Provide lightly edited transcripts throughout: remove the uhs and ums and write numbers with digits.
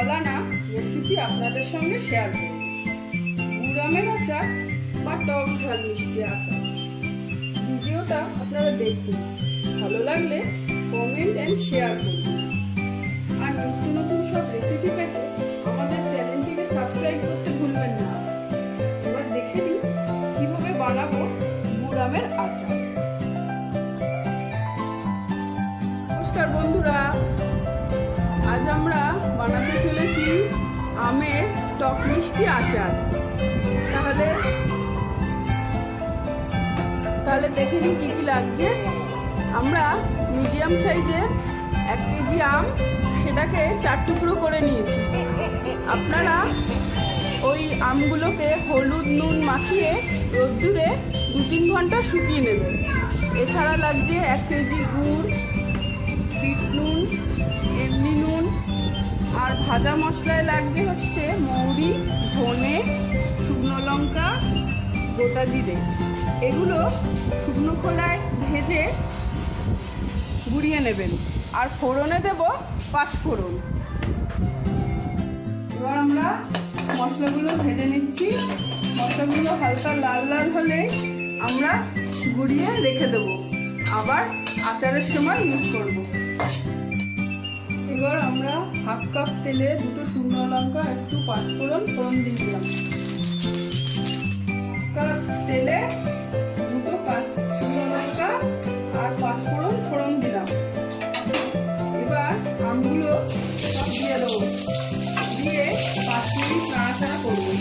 বলা না রেসিপি আপনাদের সঙ্গে শেয়ার করব। গুড় আমের আচার বা টক ঝাল মিষ্টি আচার। ভিডিওটা আপনারা দেখুন, ভালো লাগলে কমেন্ট এন্ড শেয়ার করুন। আর নতুন নতুন সব রেসিপি পেতে আমাদের চ্যানেলটিকে সাবস্ক্রাইব করতে ভুলবেন না। এবার দেখে নিন কিভাবে বানাবো গুড় আমের আচার। নমস্কার বন্ধুরা, আজ আমরা বানাতে চলেছি আমের টক মিষ্টি আচার। তাহলে দেখে নিই কি কি লাগছে। আমরা মিডিয়াম সাইজের 1 কেজি আম, সেটাকে 4 টুকরো করে নিয়েছি। আপনারা ওই আমগুলোকে হলুদ নুন মাখিয়ে রোদ্দুরে 2-3 ঘন্টা শুকিয়ে নেবেন। এছাড়া লাগছে 1 কেজি গুড়, বিট নুন, এমনি নুন, আর ভাজা মশলায় লাগছে হচ্ছে মৌরি, ধনে, শুকনো লঙ্কা, গোটা জিরে। এগুলো শুকনো খোলায় ভেজে গুঁড়িয়ে নেবেন। আর ফোড়নে দেব 5 ফোড়ন। এবার আমরা মশলাগুলো ভেজে নিচ্ছি। মশলাগুলো হালকা লাল লাল হলে আমরা গুঁড়িয়ে রেখে দেব, আবার আচারের সময় ইউজ করব। এবার আমরা 1/2 কাপ তেলে 2টো শুকনো লঙ্কা, একটু 5 ফোড়ন দিয়ে দিলাম। 1 কাপ তেলে 2টো শুকনো লঙ্কা আর 5 ফোড়ন দিলাম। এবার আমগুলো সব দিয়ে দেবো, দিয়ে 5 মিনিট নাড়াচাড়া করবো।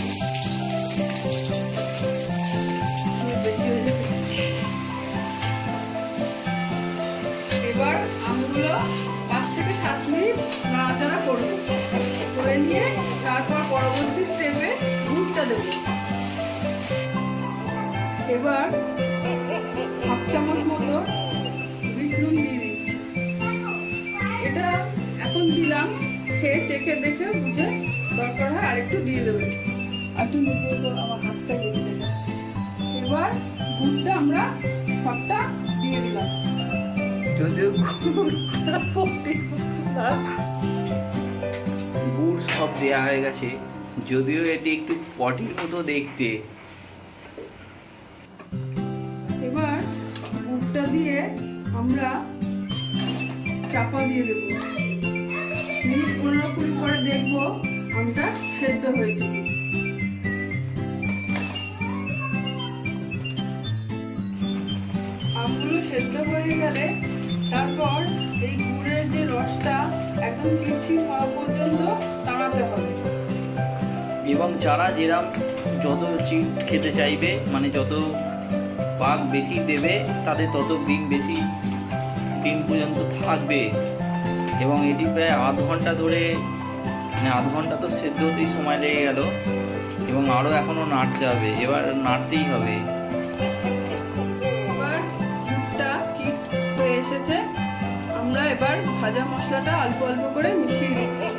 এবার আমগুলো 5 থেকে 7 মিনিট নাড়াচাড়া করবো, করে নিয়ে তারপর পরবর্তী স্টেপে গুড়টা দেবো। এবার 1/2 চামচ মতো বিট নুন দিয়ে দিচ্ছি। এটা এখন দিলাম, খেয়ে চেখে দেখে বুঝে দরকার হয় আরেকটু দিয়ে দেবেন। একটু নিচে আমার হাতটা বেশি দেখাচ্ছে। এবার গুড়টা আমরা সবটা দিয়ে দিলাম। গুড় সব দেওয়া হয়ে গেছে, যদিও এটি একটু পটির মতো দেখতে। এবার গুড়টা দিয়ে আমরা চাপা দিয়ে দেবো। মিনিট 15-20 পরে দেখবো আমটা সেদ্ধ হয়েছে। আমগুলো সেদ্ধ হয়ে গেলে তারপর এই গুড়ের যে রসটা একদম চিটচিট হওয়া পর্যন্ত টানাতে হবে। এবং যারা যেরকম যত চিট খেতে চাইবে, মানে যত পাক বেশি দেবে, তাদের তত দিন পর্যন্ত থাকবে। এবং এটি প্রায় আধ ঘন্টা ধরে, মানে আধ ঘন্টা তো সেদ্ধ হতেই সময় লেগে গেল, এবং আরও এখনও নাড়তে হবে। এবার নাড়তেই হবে। এবার দুধটা ঠিক হয়ে এসেছে। আমরা এবার ভাজা মশলাটা অল্প অল্প করে মিশিয়ে দিচ্ছি।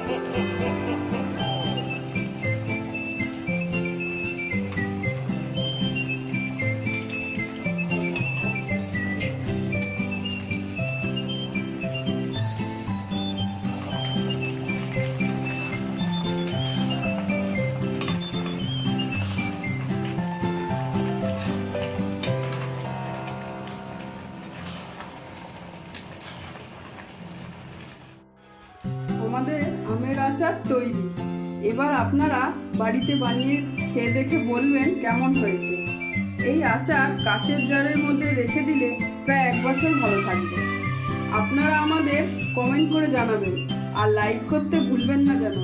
আমাদের আমের আচার তৈরি। এবার আপনারা বাড়িতে বানিয়ে খেয়ে দেখে বলবেন কেমন হয়েছে। এই আচার কাচের জারের মধ্যে রেখে দিলে প্রায় 1 বছর ভালো থাকবে। আপনারা আমাদের কমেন্ট করে জানাবেন, আর লাইক করতে ভুলবেন না যেন।